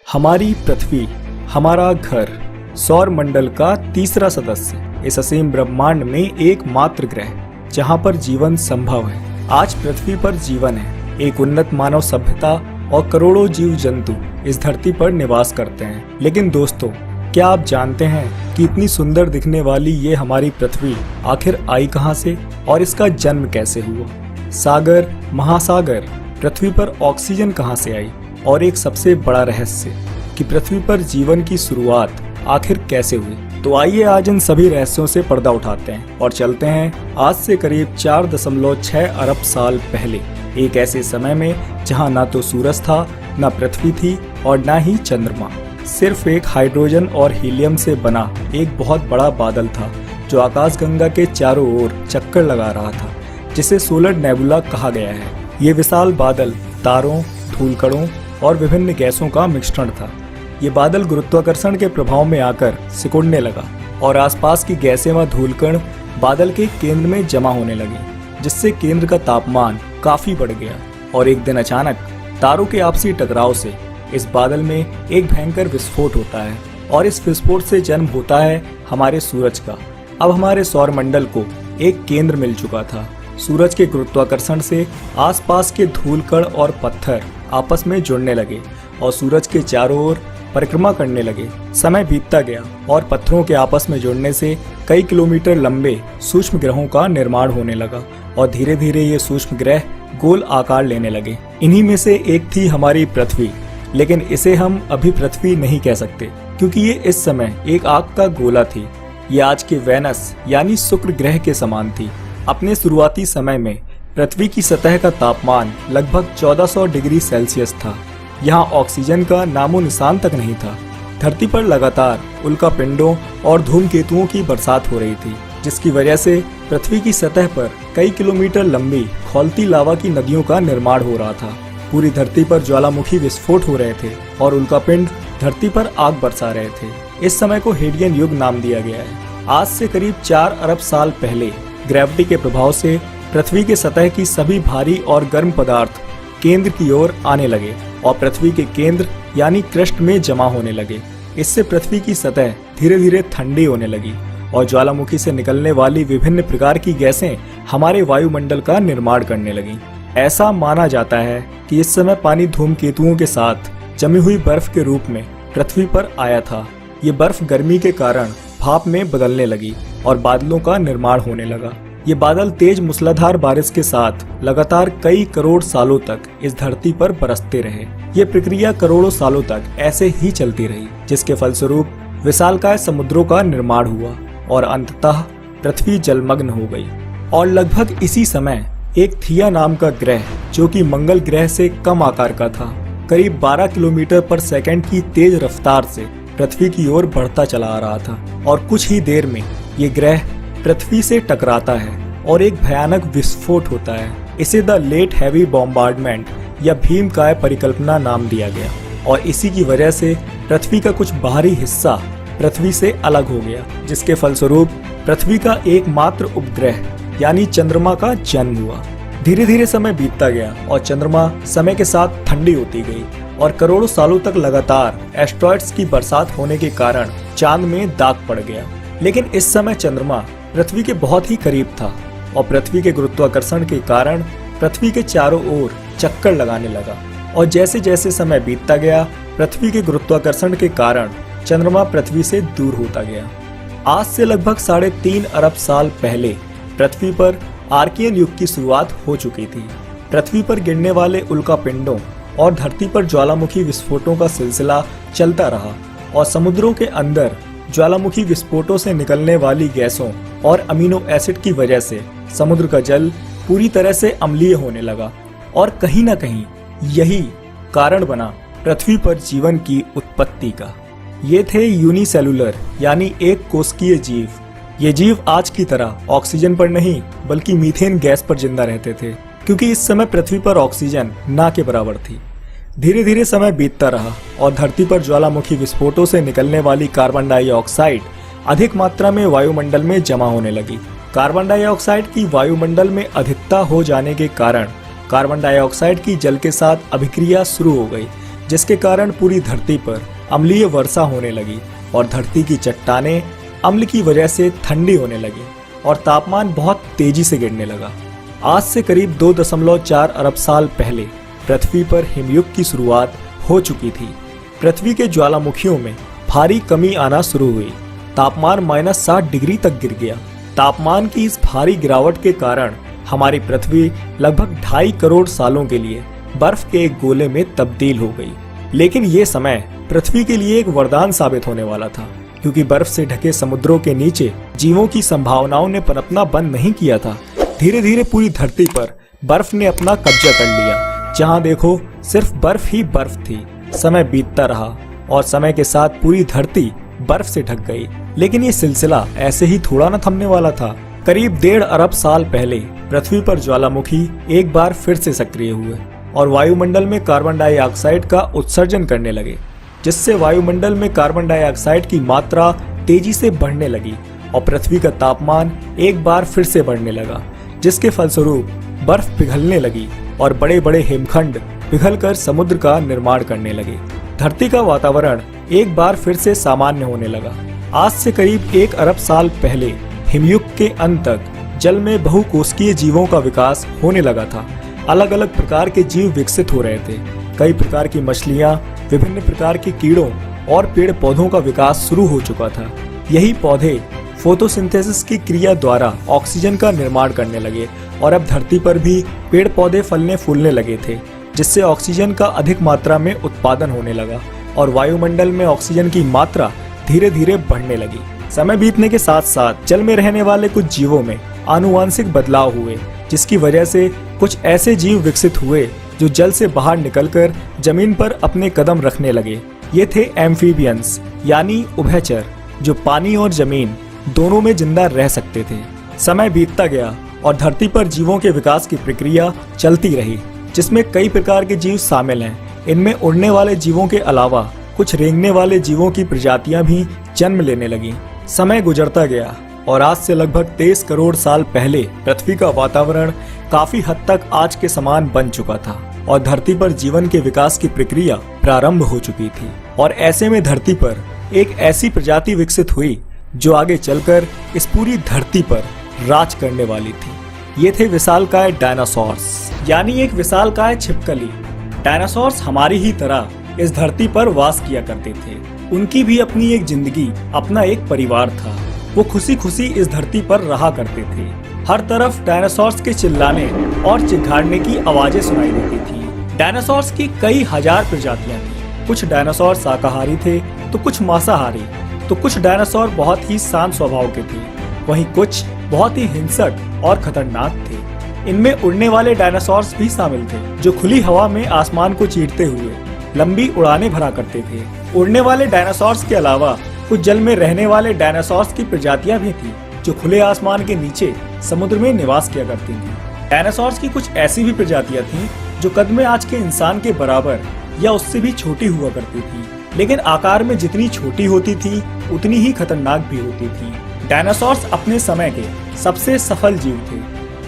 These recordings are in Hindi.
हमारी पृथ्वी, हमारा घर, सौर मंडल का तीसरा सदस्य, इस असीम ब्रह्मांड में एकमात्र ग्रह जहां पर जीवन संभव है। आज पृथ्वी पर जीवन है, एक उन्नत मानव सभ्यता और करोड़ों जीव जंतु इस धरती पर निवास करते हैं। लेकिन दोस्तों, क्या आप जानते हैं कि इतनी सुंदर दिखने वाली ये हमारी पृथ्वी आखिर आई कहां से और इसका जन्म कैसे हुआ? सागर, महासागर, पृथ्वी पर ऑक्सीजन कहां से आई और एक सबसे बड़ा रहस्य कि पृथ्वी पर जीवन की शुरुआत आखिर कैसे हुई। तो आइए आज इन सभी रहस्यों से पर्दा उठाते हैं और चलते हैं आज से करीब 4.6 अरब साल पहले, एक ऐसे समय में जहां ना तो सूरज था, ना पृथ्वी थी और ना ही चंद्रमा। सिर्फ एक हाइड्रोजन और हीलियम से बना एक बहुत बड़ा बादल था जो आकाशगंगा के चारों ओर चक्कर लगा रहा था, जिसे सोलर नेबुला कहा गया है। ये विशाल बादल तारों, धूलकणों और विभिन्न गैसों का मिश्रण था। ये बादल गुरुत्वाकर्षण के प्रभाव में आकर सिकुड़ने लगा और आसपास की गैसें व धूलकण बादल के केंद्र में जमा होने लगी, जिससे केंद्र का तापमान काफी बढ़ गया। और एक दिन अचानक तारों के आपसी टकराव से इस बादल में एक भयंकर विस्फोट होता है और इस विस्फोट से जन्म होता है हमारे सूरज का। अब हमारे सौर मंडल को एक केंद्र मिल चुका था। सूरज के गुरुत्वाकर्षण से आसपास के धूलकण और पत्थर आपस में जुड़ने लगे और सूरज के चारों ओर परिक्रमा करने लगे। समय बीतता गया और पत्थरों के आपस में जुड़ने से कई किलोमीटर लंबे सूक्ष्म ग्रहों का निर्माण होने लगा और धीरे धीरे ये सूक्ष्म ग्रह गोल आकार लेने लगे। इन्हीं में से एक थी हमारी पृथ्वी, लेकिन इसे हम अभी पृथ्वी नहीं कह सकते क्योंकि ये इस समय एक आग का गोला थी। ये आज के वेनस यानी शुक्र ग्रह के समान थी। अपने शुरुआती समय में पृथ्वी की सतह का तापमान लगभग 1400 डिग्री सेल्सियस था। यहाँ ऑक्सीजन का नामो निशान तक नहीं था। धरती पर लगातार उल्कापिंडों और धूमकेतुओं की बरसात हो रही थी, जिसकी वजह से पृथ्वी की सतह पर कई किलोमीटर लंबी खौलती लावा की नदियों का निर्माण हो रहा था। पूरी धरती पर ज्वालामुखी विस्फोट हो रहे थे और उल्कापिंड धरती पर आग बरसा रहे थे। इस समय को हेडियन युग नाम दिया गया है। आज से करीब 4 अरब साल पहले ग्रेविटी के प्रभाव से पृथ्वी के सतह की सभी भारी और गर्म पदार्थ केंद्र की ओर आने लगे और पृथ्वी के केंद्र यानी क्रस्ट में जमा होने लगे। इससे पृथ्वी की सतह धीरे धीरे ठंडी होने लगी और ज्वालामुखी से निकलने वाली विभिन्न प्रकार की गैसें हमारे वायुमंडल का निर्माण करने लगी। ऐसा माना जाता है कि इस समय पानी धूमकेतुओं के साथ जमी हुई बर्फ के रूप में पृथ्वी पर आया था। ये बर्फ गर्मी के कारण भाप में बदलने लगी और बादलों का निर्माण होने लगा। ये बादल तेज मूसलाधार बारिश के साथ लगातार कई करोड़ सालों तक इस धरती पर बरसते रहे। ये प्रक्रिया करोड़ों सालों तक ऐसे ही चलती रही, जिसके फलस्वरूप विशालकाय समुद्रों का निर्माण हुआ और अंततः पृथ्वी जलमग्न हो गई। और लगभग इसी समय एक थिया नाम का ग्रह, जो कि मंगल ग्रह से कम आकार का था, करीब 12 किलोमीटर पर सेकंड की तेज रफ्तार से पृथ्वी की ओर बढ़ता चला आ रहा था और कुछ ही देर में ये ग्रह पृथ्वी से टकराता है और एक भयानक विस्फोट होता है। इसे द लेट हैवी बॉम्बार्डमेंट या भीमकाय परिकल्पना नाम दिया गया और इसी की वजह से पृथ्वी का कुछ बाहरी हिस्सा पृथ्वी से अलग हो गया, जिसके फलस्वरूप पृथ्वी का एकमात्र उपग्रह यानी चंद्रमा का जन्म हुआ। धीरे धीरे समय बीतता गया और चंद्रमा समय के साथ ठंडी होती गई और करोड़ों सालों तक लगातार एस्ट्रॉइड्स की बरसात होने के कारण चांद में दाग पड़ गया। लेकिन इस समय चंद्रमा पृथ्वी के बहुत ही करीब था और पृथ्वी के गुरुत्वाकर्षण के कारण पृथ्वी के चारों ओर चक्कर लगाने लगा और जैसे जैसे समय बीतता गया, पृथ्वी के गुरुत्वाकर्षण के कारण चंद्रमा पृथ्वी से दूर होता गया। आज से लगभग 3.5 अरब साल पहले पृथ्वी पर आर्कियन युग की शुरुआत हो चुकी थी। पृथ्वी पर गिरने वाले उल्कापिंडों और धरती पर ज्वालामुखी विस्फोटों का सिलसिला चलता रहा और समुद्रों के अंदर ज्वालामुखी विस्फोटों से निकलने वाली गैसों और अमीनो एसिड की वजह से समुद्र का जल पूरी तरह से अम्लीय होने लगा और कहीं ना कहीं यही कारण बना पृथ्वी पर जीवन की उत्पत्ति का। ये थे यूनिसेलुलर यानी एक कोशिकीय जीव। ये जीव आज की तरह ऑक्सीजन पर नहीं बल्कि मीथेन गैस पर जिंदा रहते थे, क्योंकि इस समय पृथ्वी पर ऑक्सीजन ना के बराबर थी। धीरे धीरे समय बीतता रहा और धरती पर ज्वालामुखी विस्फोटों से निकलने वाली कार्बन डाइऑक्साइड अधिक मात्रा में वायुमंडल में जमा होने लगी। कार्बन डाइऑक्साइड की वायुमंडल में अधिकता हो जाने के कारण कार्बन डाइऑक्साइड की जल के साथ अभिक्रिया शुरू हो गई, जिसके कारण पूरी धरती पर अम्लीय वर्षा होने लगी और धरती की चट्टानें अम्ल की वजह से ठंडी होने लगी और तापमान बहुत तेजी से गिरने लगा। आज से करीब 2.4 अरब साल पहले पृथ्वी पर हिमयुग की शुरुआत हो चुकी थी। पृथ्वी के ज्वालामुखियों में भारी कमी आना शुरू हुई। तापमान -60 डिग्री तक गिर गया। तापमान की इस भारी गिरावट के कारण हमारी पृथ्वी लगभग 2.5 करोड़ सालों के लिए बर्फ के एक गोले में तब्दील हो गई। लेकिन ये समय पृथ्वी के लिए एक वरदान साबित होने वाला था, क्योंकि बर्फ से ढके समुद्रों के नीचे जीवों की संभावनाओं ने पनपना बंद नहीं किया था। धीरे धीरे पूरी धरती पर बर्फ ने अपना कब्जा कर लिया। जहां देखो सिर्फ बर्फ ही बर्फ थी। समय बीतता रहा और समय के साथ पूरी धरती बर्फ से ढक गई। लेकिन ये सिलसिला ऐसे ही थोड़ा न थमने वाला था। करीब 1.5 अरब साल पहले पृथ्वी पर ज्वालामुखी एक बार फिर से सक्रिय हुए और वायुमंडल में कार्बन डाइऑक्साइड का उत्सर्जन करने लगे, जिससे वायुमंडल में कार्बन डाइऑक्साइड की मात्रा तेजी से बढ़ने लगी और पृथ्वी का तापमान एक बार फिर से बढ़ने लगा, जिसके फलस्वरूप बर्फ पिघलने लगी और बड़े बड़े हिमखंड पिघलकर समुद्र का निर्माण करने लगे। धरती का वातावरण एक बार फिर से सामान्य होने लगा। आज से करीब 1 अरब साल पहले हिमयुग के अंत तक जल में बहुकोशिकीय जीवों का विकास होने लगा था। अलग अलग प्रकार के जीव विकसित हो रहे थे। कई प्रकार की मछलियां, विभिन्न प्रकार के कीड़ों और पेड़ पौधों का विकास शुरू हो चुका था। यही पौधे फोटोसिंथेसिस की क्रिया द्वारा ऑक्सीजन का निर्माण करने लगे और अब धरती पर भी पेड़ पौधे फलने फूलने लगे थे, जिससे ऑक्सीजन का अधिक मात्रा में उत्पादन होने लगा और वायुमंडल में ऑक्सीजन की मात्रा धीरे धीरे बढ़ने लगी। समय बीतने के साथ साथ जल में रहने वाले कुछ जीवों में आनुवांशिक बदलाव हुए, जिसकी वजह से कुछ ऐसे जीव विकसित हुए जो जल से बाहर निकलकर जमीन पर अपने कदम रखने लगे। ये थे एम्फीबियंस, यानी उभयचर, जो पानी और जमीन दोनों में जिंदा रह सकते थे। समय बीतता गया और धरती पर जीवों के विकास की प्रक्रिया चलती रही, जिसमें कई प्रकार के जीव शामिल हैं। इनमें उड़ने वाले जीवों के अलावा कुछ रेंगने वाले जीवों की प्रजातियां भी जन्म लेने लगीं। समय गुजरता गया और आज से लगभग 23 करोड़ साल पहले पृथ्वी का वातावरण काफी हद तक आज के समान बन चुका था और धरती पर जीवन के विकास की प्रक्रिया प्रारंभ हो चुकी थी। और ऐसे में धरती पर एक ऐसी प्रजाति विकसित हुई जो आगे चलकर इस पूरी धरती पर राज करने वाली थी। ये थे विशालकाय डायनासोर्स, यानी एक विशालकाय छिपकली। डायनासोर्स हमारी ही तरह इस धरती पर वास किया करते थे। उनकी भी अपनी एक जिंदगी, अपना एक परिवार था। वो खुशी खुशी इस धरती पर रहा करते थे। हर तरफ डायनासोर्स के चिल्लाने और चिघाड़ने की आवाजें सुनाई देती थी। डायनासोर्स की कई हजार प्रजातियां थी। कुछ डायनासोर शाकाहारी थे तो कुछ मांसाहारी, तो कुछ डायनासोर बहुत ही शांत स्वभाव के थे, वहीं कुछ बहुत ही हिंसक और खतरनाक थे। इनमें उड़ने वाले डायनासोर्स भी शामिल थे, जो खुली हवा में आसमान को चीरते हुए लंबी उड़ानें भरा करते थे। उड़ने वाले डायनासोर्स के अलावा कुछ जल में रहने वाले डायनासोर्स की प्रजातियां भी थी, जो खुले आसमान के नीचे समुद्र में निवास किया करती थी। डायनासोर्स की कुछ ऐसी भी प्रजातियां थीं जो कद में आज के इंसान के बराबर या उससे भी छोटी हुआ करती थी, लेकिन आकार में जितनी छोटी होती थी उतनी ही खतरनाक भी होती थी। डायनासोर्स अपने समय के सबसे सफल जीव थे,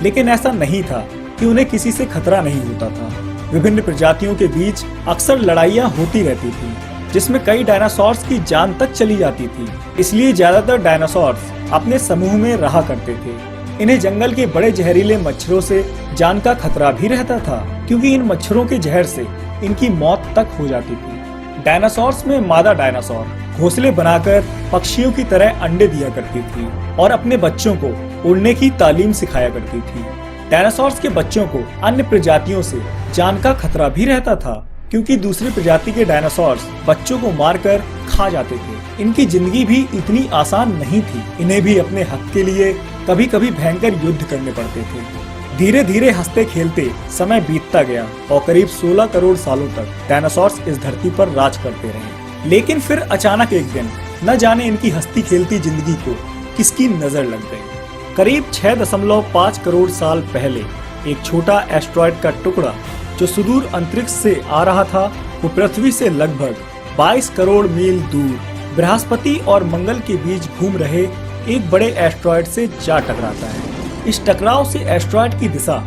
लेकिन ऐसा नहीं था कि उन्हें किसी से खतरा नहीं होता था। विभिन्न प्रजातियों के बीच अक्सर लड़ाइयाँ होती रहती थी, जिसमें कई डायनासोर्स की जान तक चली जाती थी। इसलिए ज्यादातर डायनासोर्स अपने समूह में रहा करते थे। इन्हें जंगल के बड़े जहरीले मच्छरों से जान का खतरा भी रहता था, क्योंकि इन मच्छरों के जहर से इनकी मौत तक हो जाती थी। डायनासोर्स में मादा डायनासोर घोंसले बनाकर पक्षियों की तरह अंडे दिया करती थी और अपने बच्चों को उड़ने की तालीम सिखाया करती थी। डायनासोर्स के बच्चों को अन्य प्रजातियों से जान का खतरा भी रहता था, क्योंकि दूसरी प्रजाति के डायनासोर्स बच्चों को मारकर खा जाते थे। इनकी जिंदगी भी इतनी आसान नहीं थी। इन्हें भी अपने हक के लिए कभी कभी भयंकर युद्ध करने पड़ते थे। धीरे धीरे हंसते खेलते समय बीतता गया और करीब 16 करोड़ सालों तक डायनासोर्स इस धरती पर राज करते रहे। लेकिन फिर अचानक एक दिन न जाने इनकी हंसती खेलती जिंदगी को किसकी नजर लग गई। करीब 6.5 करोड़ साल पहले एक छोटा एस्ट्रॉयड का टुकड़ा जो सुदूर अंतरिक्ष से आ रहा था, वो पृथ्वी से लगभग 22 करोड़ मील दूर बृहस्पति और मंगल के बीच घूम रहे एक बड़े एस्ट्रॉयड से जा टकराता है। इस टकराव से एस्ट्रॉयड की दिशा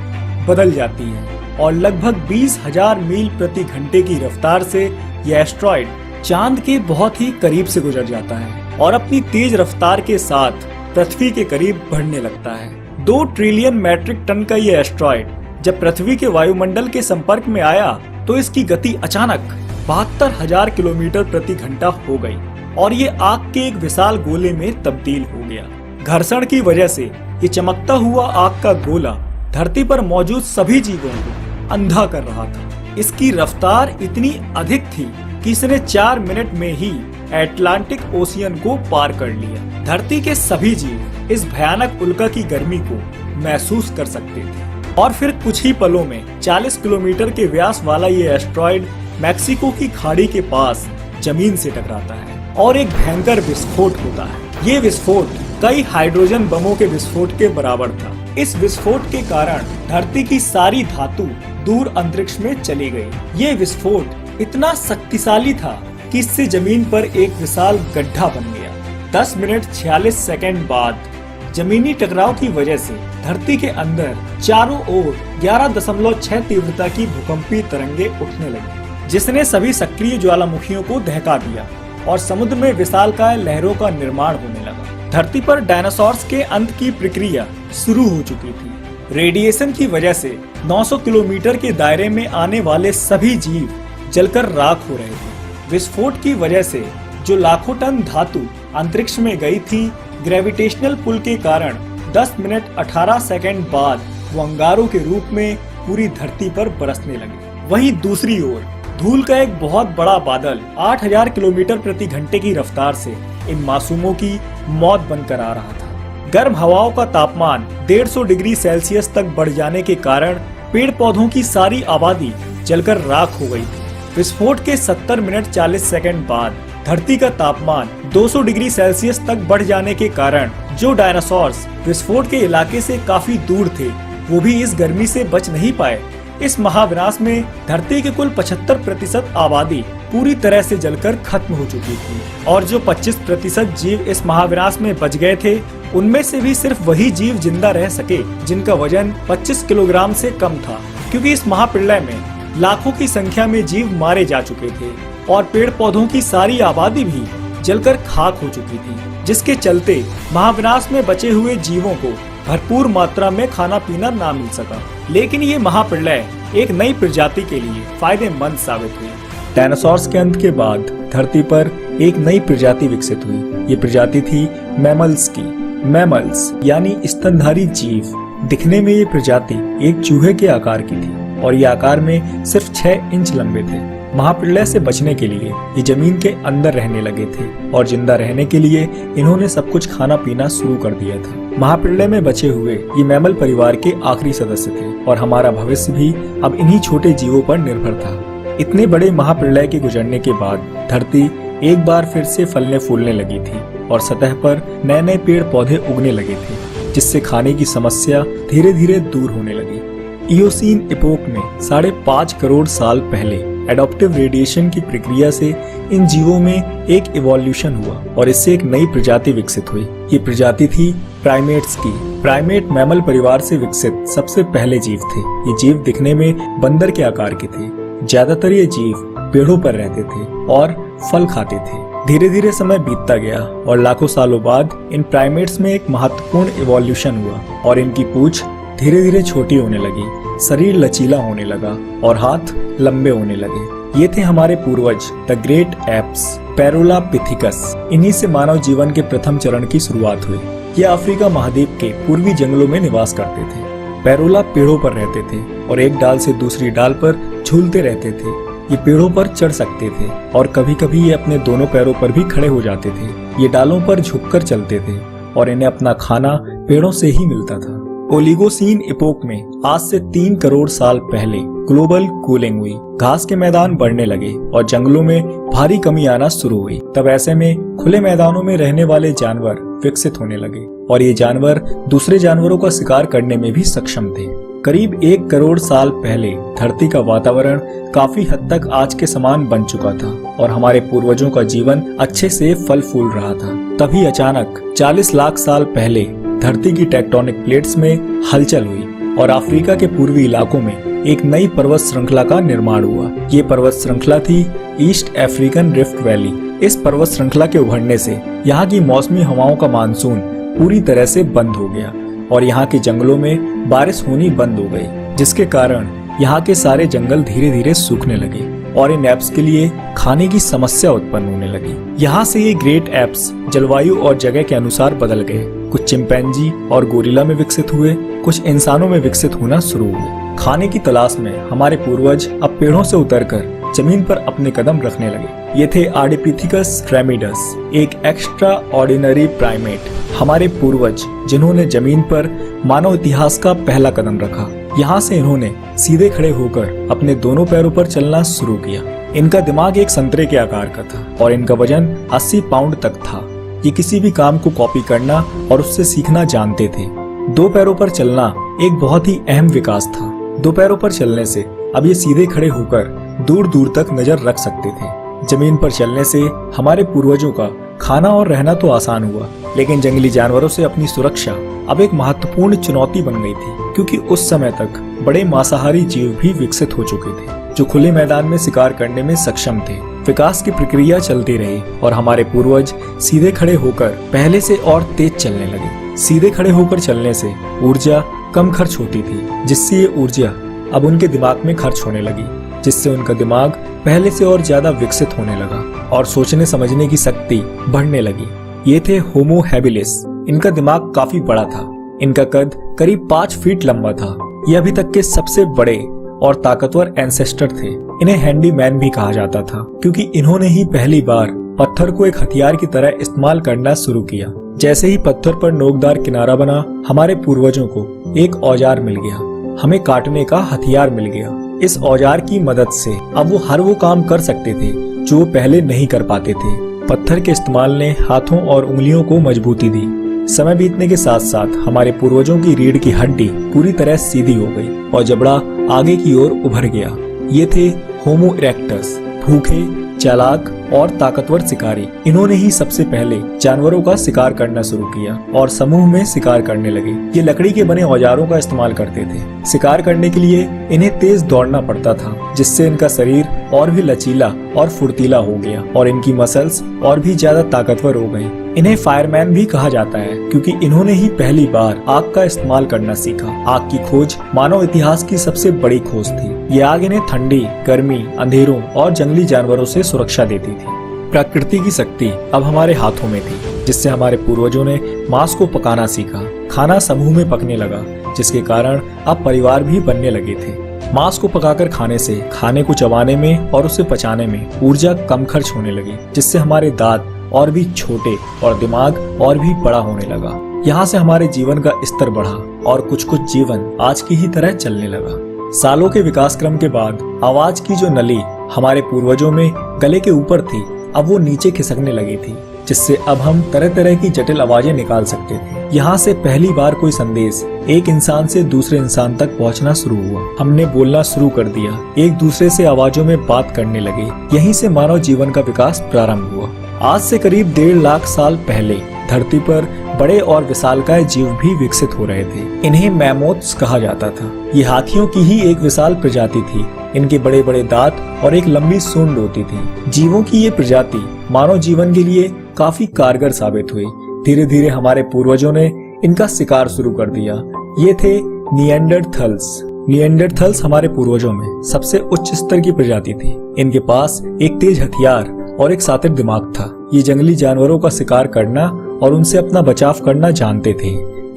बदल जाती है और लगभग 20,000 मील प्रति घंटे की रफ्तार से यह एस्ट्रॉइड चांद के बहुत ही करीब से गुजर जाता है और अपनी तेज रफ्तार के साथ पृथ्वी के करीब बढ़ने लगता है। 2 ट्रिलियन मैट्रिक टन का यह एस्ट्रॉइड जब पृथ्वी के वायुमंडल के संपर्क में आया तो इसकी गति अचानक 72,000 किलोमीटर प्रति घंटा हो गई और ये आग के एक विशाल गोले में तब्दील हो गया। घर्षण की वजह से ये चमकता हुआ आग का गोला धरती पर मौजूद सभी जीवों को अंधा कर रहा था। इसकी रफ्तार इतनी अधिक थी कि इसने 4 मिनट में ही अटलांटिक ओशियन को पार कर लिया। धरती के सभी जीव इस भयानक उल्का की गर्मी को महसूस कर सकते थे और फिर कुछ ही पलों में 40 किलोमीटर के व्यास वाला ये एस्ट्रॉइड मैक्सिको की खाड़ी के पास जमीन से टकराता है और एक भयंकर विस्फोट होता है। ये विस्फोट कई हाइड्रोजन बमों के विस्फोट के बराबर था। इस विस्फोट के कारण धरती की सारी धातु दूर अंतरिक्ष में चली गई। ये विस्फोट इतना शक्तिशाली था कि इससे जमीन पर एक विशाल गड्ढा बन गया। 10 मिनट 46 सेकंड बाद जमीनी टकराव की वजह से धरती के अंदर चारों ओर 11.6 तीव्रता की भूकंपीय तरंगे उठने लगी, जिसने सभी सक्रिय ज्वालामुखियों को दहका दिया और समुद्र में विशालकाय लहरों का निर्माण होने लगा। धरती पर डायनासोर्स के अंत की प्रक्रिया शुरू हो चुकी थी। रेडिएशन की वजह से 900 किलोमीटर के दायरे में आने वाले सभी जीव जलकर राख हो रहे थे। विस्फोट की वजह से जो लाखों टन धातु अंतरिक्ष में गई थी, ग्रेविटेशनल पुल के कारण 10 मिनट 18 सेकंड बाद वो अंगारों के रूप में पूरी धरती पर बरसने लगे। वहीं दूसरी ओर धूल का एक बहुत बड़ा बादल 8000 किलोमीटर प्रति घंटे की रफ्तार से इन मासूमों की मौत बनकर आ रहा था। गर्म हवाओं का तापमान 150 डिग्री सेल्सियस तक बढ़ जाने के कारण पेड़ पौधों की सारी आबादी जलकर राख हो गई थी। विस्फोट के 70 मिनट 40 सेकंड बाद धरती का तापमान 200 डिग्री सेल्सियस तक बढ़ जाने के कारण जो डायनासोर्स विस्फोट के इलाके से काफी दूर थे, वो भी इस गर्मी से बच नहीं पाए। इस महाविनाश में धरती के कुल 75% आबादी पूरी तरह से जलकर खत्म हो चुकी थी और जो 25% जीव इस महाविनाश में बच गए थे, उनमें से भी सिर्फ वही जीव जिंदा रह सके जिनका वजन 25 किलोग्राम से कम था, क्योंकि इस महाप्रलय में लाखों की संख्या में जीव मारे जा चुके थे और पेड़ पौधों की सारी आबादी भी जलकर खाक हो चुकी थी, जिसके चलते महाविनाश में बचे हुए जीवों को भरपूर मात्रा में खाना पीना ना मिल सका। लेकिन ये महाप्रलय एक नई प्रजाति के लिए फायदेमंद साबित हुई। डायनासोर्स के अंत के बाद धरती पर एक नई प्रजाति विकसित हुई। ये प्रजाति थी मैमल्स की। मैमल्स यानी स्तनधारी जीव। दिखने में ये प्रजाति एक चूहे के आकार की थी और ये आकार में सिर्फ 6 इंच लंबे थे। महाप्रलय से बचने के लिए ये जमीन के अंदर रहने लगे थे और जिंदा रहने के लिए इन्होंने सब कुछ खाना पीना शुरू कर दिया था। महाप्रलय में बचे हुए ये मैमल परिवार के आखिरी सदस्य थे और हमारा भविष्य भी अब इन्हीं छोटे जीवों पर निर्भर था। इतने बड़े महाप्रलय के गुजरने के बाद धरती एक बार फिर से फलने फूलने लगी थी और सतह पर नए नए पेड़ पौधे उगने लगे थे, जिससे खाने की समस्या धीरे धीरे दूर होने लगी। इयोसीन इपोक में 5.5 करोड़ साल पहले एडॉप्टिव रेडिएशन की प्रक्रिया से इन जीवों में एक इवोल्यूशन हुआ और इससे एक नई प्रजाति विकसित हुई। ये प्रजाति थी प्राइमेट्स की। प्राइमेट मैमल परिवार से विकसित सबसे पहले जीव थे। ये जीव दिखने में बंदर के आकार के थे। ज्यादातर ये जीव पेड़ों पर रहते थे और फल खाते थे। धीरे धीरे समय बीतता गया और लाखों सालों बाद इन प्राइमेट्स में एक महत्वपूर्ण इवोल्यूशन हुआ और इनकी पूंछ धीरे धीरे छोटी होने लगी, शरीर लचीला होने लगा और हाथ लंबे होने लगे। ये थे हमारे पूर्वज द ग्रेट एप्स, पैरोलापिथिकस। इन्हीं से मानव जीवन के प्रथम चरण की शुरुआत हुई। ये अफ्रीका महाद्वीप के पूर्वी जंगलों में निवास करते थे। पैरोला पेड़ों पर रहते थे और एक डाल से दूसरी डाल पर झूलते रहते थे। ये पेड़ों पर चढ़ सकते थे और कभी कभी ये अपने दोनों पैरों पर भी खड़े हो जाते थे। ये डालों पर झुककर चलते थे और इन्हें अपना खाना पेड़ों से ही मिलता था। ओलिगोसीन इपोक में आज से 3 करोड़ साल पहले ग्लोबल कूलिंग हुई। घास के मैदान बढ़ने लगे और जंगलों में भारी कमी आना शुरू हुई। तब ऐसे में खुले मैदानों में रहने वाले जानवर विकसित होने लगे और ये जानवर दूसरे जानवरों का शिकार करने में भी सक्षम थे। करीब 1 करोड़ साल पहले धरती का वातावरण काफी हद तक आज के समान बन चुका था और हमारे पूर्वजों का जीवन अच्छे से फल फूल रहा था। तभी अचानक 40 लाख साल पहले धरती की टेक्टोनिक प्लेट्स में हलचल हुई और अफ्रीका के पूर्वी इलाकों में एक नई पर्वत श्रृंखला का निर्माण हुआ। ये पर्वत श्रृंखला थी ईस्ट अफ्रीकन रिफ्ट वैली। इस पर्वत श्रृंखला के उभरने से यहाँ की मौसमी हवाओं का मानसून पूरी तरह से बंद हो गया और यहाँ के जंगलों में बारिश होनी बंद हो गई, जिसके कारण यहाँ के सारे जंगल धीरे धीरे सूखने लगे और इन एप्स के लिए खाने की समस्या उत्पन्न होने लगी। यहाँ से ये ग्रेट एप्स जलवायु और जगह के अनुसार बदल गए। कुछ चिंपैंजी और गोरिल्ला में विकसित हुए, कुछ इंसानों में विकसित होना शुरू हुए। खाने की तलाश में हमारे पूर्वज अब पेड़ों से उतरकर जमीन पर अपने कदम रखने लगे। ये थे आर्डिपिथिकस ट्रेमिडस, एक एक्स्ट्रा ऑर्डिनरी प्राइमेट, हमारे पूर्वज जिन्होंने जमीन पर मानव इतिहास का पहला कदम रखा। यहाँ से इन्होंने सीधे खड़े होकर अपने दोनों पैरों पर चलना शुरू किया। इनका दिमाग एक संतरे के आकार का था और इनका वजन 80 पाउंड तक था। ये किसी भी काम को कॉपी करना और उससे सीखना जानते थे। दो पैरों पर चलना एक बहुत ही अहम विकास था। दो पैरों पर चलने से अब ये सीधे खड़े होकर दूर दूर तक नजर रख सकते थे। जमीन पर चलने से हमारे पूर्वजों का खाना और रहना तो आसान हुआ, लेकिन जंगली जानवरों से अपनी सुरक्षा अब एक महत्वपूर्ण चुनौती बन गई थी, क्योंकि उस समय तक बड़े मांसाहारी जीव भी विकसित हो चुके थे जो खुले मैदान में शिकार करने में सक्षम थे। विकास की प्रक्रिया चलती रही और हमारे पूर्वज सीधे खड़े होकर पहले से और तेज चलने लगे। सीधे खड़े होकर चलने से ऊर्जा कम खर्च होती थी, जिससे ये ऊर्जा अब उनके दिमाग में खर्च होने लगी, जिससे उनका दिमाग पहले से और ज्यादा विकसित होने लगा और सोचने समझने की शक्ति बढ़ने लगी। ये थे होमो हैबिलिस। इनका दिमाग काफी बड़ा था। इनका कद करीब 5 फीट लंबा था। ये अभी तक के सबसे बड़े और ताकतवर एंसेस्टर थे। इन्हें हैंडीमैन भी कहा जाता था, क्योंकि इन्होंने ही पहली बार पत्थर को एक हथियार की तरह इस्तेमाल करना शुरू किया। जैसे ही पत्थर पर नोकदार किनारा बना, हमारे पूर्वजों को एक औजार मिल गया। हमें काटने का हथियार मिल गया। इस औजार की मदद से अब वो हर वो काम कर सकते थे जो वो पहले नहीं कर पाते थे। पत्थर के इस्तेमाल ने हाथों और उंगलियों को मजबूती दी। समय बीतने के साथ साथ हमारे पूर्वजों की रीढ़ की हड्डी पूरी तरह सीधी हो गई और जबड़ा आगे की ओर उभर गया। ये थे होमो इरेक्टस, भूखे, चालाक और ताकतवर शिकारी। इन्होंने ही सबसे पहले जानवरों का शिकार करना शुरू किया और समूह में शिकार करने लगे। ये लकड़ी के बने औजारों का इस्तेमाल करते थे। शिकार करने के लिए इन्हें तेज दौड़ना पड़ता था, जिससे इनका शरीर और भी लचीला और फुर्तीला हो गया और इनकी मसल्स और भी ज्यादा ताकतवर हो गई। इन्हें फायरमैन भी कहा जाता है, क्योंकि इन्होंने ही पहली बार आग का इस्तेमाल करना सीखा। आग की खोज मानव इतिहास की सबसे बड़ी खोज थी। ये आग इन्हें ठंडी, गर्मी, अंधेरों और जंगली जानवरों से सुरक्षा देती थी। प्रकृति की शक्ति अब हमारे हाथों में थी, जिससे हमारे पूर्वजों ने मांस को पकाना सीखा। खाना समूह में पकने लगा, जिसके कारण अब परिवार भी बनने लगे थे। मांस को पकाकर खाने से खाने को चबाने में और उसे पचाने में ऊर्जा कम खर्च होने लगी, जिससे हमारे दांत और भी छोटे और दिमाग और भी बड़ा होने लगा। यहाँ से हमारे जीवन का स्तर बढ़ा और कुछ कुछ जीवन आज की ही तरह चलने लगा। सालों के विकास क्रम के बाद आवाज की जो नली हमारे पूर्वजों में गले के ऊपर थी, अब वो नीचे खिसकने लगी थी, जिससे अब हम तरह तरह की जटिल आवाजें निकाल सकते थे। यहाँ से पहली बार कोई संदेश एक इंसान से दूसरे इंसान तक पहुँचना शुरू हुआ। हमने बोलना शुरू कर दिया, एक दूसरे से आवाजों में बात करने लगे। यहीं से मानव जीवन का विकास प्रारंभ हुआ। आज से करीब 1.5 लाख साल पहले धरती पर बड़े और विशालकाय जीव भी विकसित हो रहे थे। इन्हें मैमोथ्स कहा जाता था। ये हाथियों की ही एक विशाल प्रजाति थी। इनके बड़े बड़े दांत और एक लंबी सूंड होती थी। जीवों की ये प्रजाति मानव जीवन के लिए काफी कारगर साबित हुई। धीरे धीरे हमारे पूर्वजों ने इनका शिकार शुरू कर दिया। ये थे निएंडरथल्स। निएंडरथल्स हमारे पूर्वजों में सबसे उच्च स्तर की प्रजाति थी। इनके पास एक तेज हथियार और एक शातिर दिमाग था। ये जंगली जानवरों का शिकार करना और उनसे अपना बचाव करना जानते थे।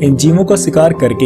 इन जीवों का शिकार करके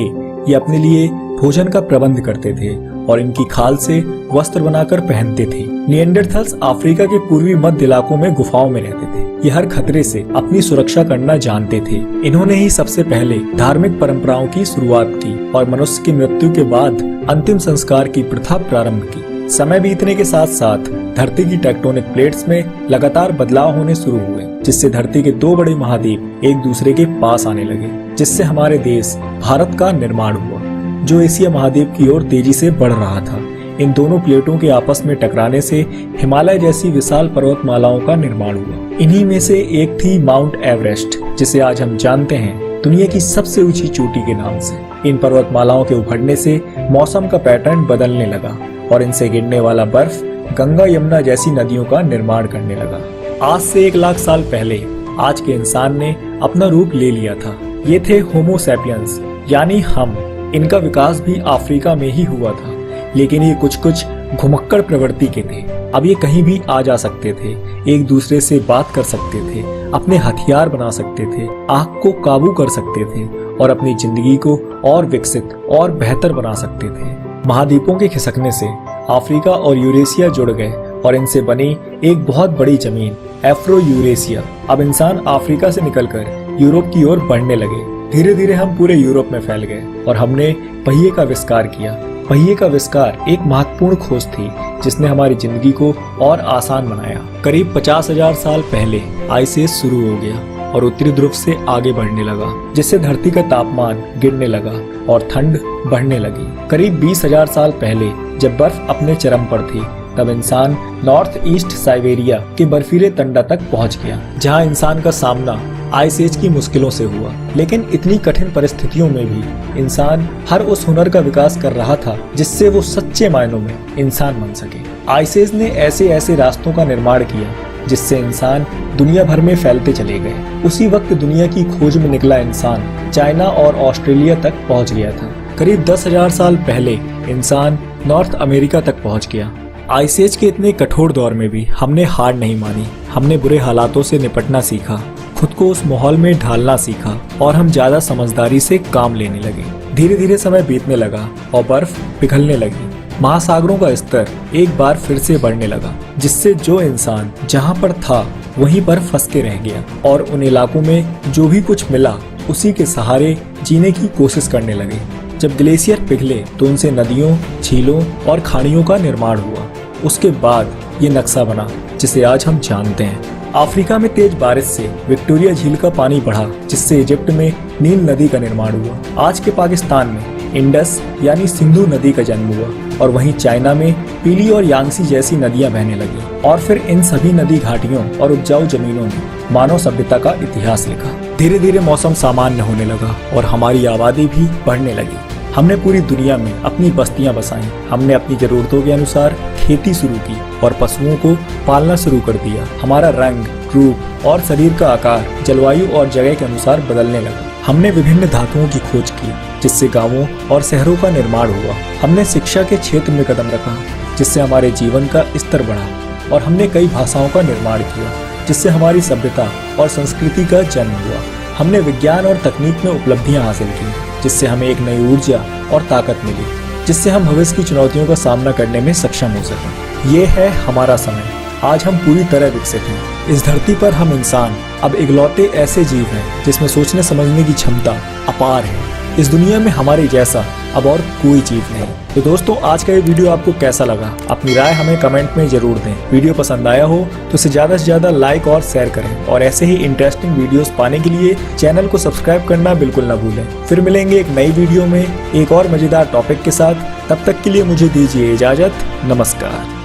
ये अपने लिए भोजन का प्रबंध करते थे और इनकी खाल से वस्त्र बनाकर पहनते थे। निएंडरथल्स अफ्रीका के पूर्वी मध्य इलाकों में गुफाओं में रहते थे। ये हर खतरे से अपनी सुरक्षा करना जानते थे। इन्होंने ही सबसे पहले धार्मिक परंपराओं की शुरुआत की और मनुष्य की मृत्यु के बाद अंतिम संस्कार की प्रथा प्रारंभ की। समय बीतने के साथ साथ धरती की टेक्टोनिक प्लेट्स में लगातार बदलाव होने शुरू हुए, जिससे धरती के 2 बड़े महाद्वीप एक दूसरे के पास आने लगे, जिससे हमारे देश भारत का निर्माण हुआ, जो एशिया महाद्वीप की ओर तेजी से बढ़ रहा था। इन दोनों प्लेटों के आपस में टकराने से हिमालय जैसी विशाल पर्वतमालाओं का निर्माण हुआ। इन्हीं में से एक थी माउंट एवरेस्ट, जिसे आज हम जानते हैं दुनिया की सबसे ऊंची चोटी के नाम से। इन पर्वतमालाओं के उभरने से मौसम का पैटर्न बदलने लगा और इनसे गिरने वाला बर्फ गंगा यमुना जैसी नदियों का निर्माण करने लगा। आज से 1 लाख साल पहले आज के इंसान ने अपना रूप ले लिया था। ये थे होमो सैपियंस यानी हम। इनका विकास भी अफ्रीका में ही हुआ था, लेकिन ये कुछ घुमक्कड़ प्रवृत्ति के थे। अब ये कहीं भी आ जा सकते थे, एक दूसरे से बात कर सकते थे, अपने हथियार बना सकते थे, आग को काबू कर सकते थे और अपनी जिंदगी को और विकसित और बेहतर बना सकते थे। महाद्वीपों के खिसकने से अफ्रीका और यूरेशिया जुड़ गए और इनसे बनी एक बहुत बड़ी जमीन एफ्रो यूरेशिया। अब इंसान अफ्रीका से निकलकर यूरोप की ओर बढ़ने लगे। धीरे धीरे हम पूरे यूरोप में फैल गए और हमने पहिए का आविष्कार किया। पहिए का आविष्कार एक महत्वपूर्ण खोज थी जिसने हमारी जिंदगी को और आसान बनाया। करीब 50,000 साल पहले आइस एज शुरू हो गया और उत्तरी ध्रुव से आगे बढ़ने लगा, जिससे धरती का तापमान गिरने लगा और ठंड बढ़ने लगी। करीब 20,000 साल पहले जब बर्फ अपने चरम पर थी, तब इंसान नॉर्थ ईस्ट साइबेरिया के बर्फीले तंडा तक पहुंच गया, जहां इंसान का सामना आइस एज की मुश्किलों से हुआ। लेकिन इतनी कठिन परिस्थितियों में भी इंसान हर उस हुनर का विकास कर रहा था जिससे वो सच्चे मायनों में इंसान बन सके। आइस एज ने ऐसे ऐसे रास्तों का निर्माण किया जिससे इंसान दुनिया भर में फैलते चले गए। उसी वक्त दुनिया की खोज में निकला इंसान चाइना और ऑस्ट्रेलिया तक पहुंच गया था। करीब 10,000 साल पहले इंसान नॉर्थ अमेरिका तक पहुंच गया। आइस एज के इतने कठोर दौर में भी हमने हार नहीं मानी। हमने बुरे हालातों से निपटना सीखा, खुद को उस माहौल में ढालना सीखा और हम ज्यादा समझदारी से काम लेने लगे। धीरे धीरे समय बीतने लगा और बर्फ पिघलने लगी। महासागरों का स्तर एक बार फिर से बढ़ने लगा, जिससे जो इंसान जहां पर था वहीं पर फंस के रह गया और उन इलाकों में जो भी कुछ मिला उसी के सहारे जीने की कोशिश करने लगे। जब ग्लेशियर पिघले तो उनसे नदियों, झीलों और खाड़ियों का निर्माण हुआ। उसके बाद ये नक्शा बना जिसे आज हम जानते हैं। अफ्रीका में तेज बारिश से विक्टोरिया झील का पानी बढ़ा, जिससे इजिप्ट में नील नदी का निर्माण हुआ। आज के पाकिस्तान में इंडस यानी सिंधु नदी का जन्म हुआ और वहीं चाइना में पीली और यांगसी जैसी नदियां बहने लगी। और फिर इन सभी नदी घाटियों और उपजाऊ जमीनों ने मानव सभ्यता का इतिहास लिखा। धीरे धीरे मौसम सामान्य होने लगा और हमारी आबादी भी बढ़ने लगी। हमने पूरी दुनिया में अपनी बस्तियां बसाई। हमने अपनी जरूरतों के अनुसार खेती शुरू की और पशुओं को पालना शुरू कर दिया। हमारा रंग, रूप और शरीर का आकार जलवायु और जगह के अनुसार बदलने लगा। हमने विभिन्न धातुओं की खोज की, जिससे गांवों और शहरों का निर्माण हुआ। हमने शिक्षा के क्षेत्र में कदम रखा, जिससे हमारे जीवन का स्तर बढ़ा। और हमने कई भाषाओं का निर्माण किया, जिससे हमारी सभ्यता और संस्कृति का जन्म हुआ। हमने विज्ञान और तकनीक में उपलब्धियां हासिल की, जिससे हमें एक नई ऊर्जा और ताकत मिली, जिससे हम भविष्य की चुनौतियों का सामना करने में सक्षम हो सकें। ये है हमारा समय। आज हम पूरी तरह विकसित हैं। इस धरती पर हम इंसान अब इकलौते ऐसे जीव हैं जिसमें सोचने समझने की क्षमता अपार है। इस दुनिया में हमारे जैसा अब और कोई जीव नहीं। तो दोस्तों, आज का ये वीडियो आपको कैसा लगा? अपनी राय हमें कमेंट में जरूर दें। वीडियो पसंद आया हो तो इसे ज्यादा से ज्यादा लाइक और शेयर करें और ऐसे ही इंटरेस्टिंग वीडियोस पाने के लिए चैनल को सब्सक्राइब करना बिल्कुल न भूलें। फिर मिलेंगे एक नई वीडियो में एक और मजेदार टॉपिक के साथ। तब तक के लिए मुझे दीजिए इजाजत। नमस्कार।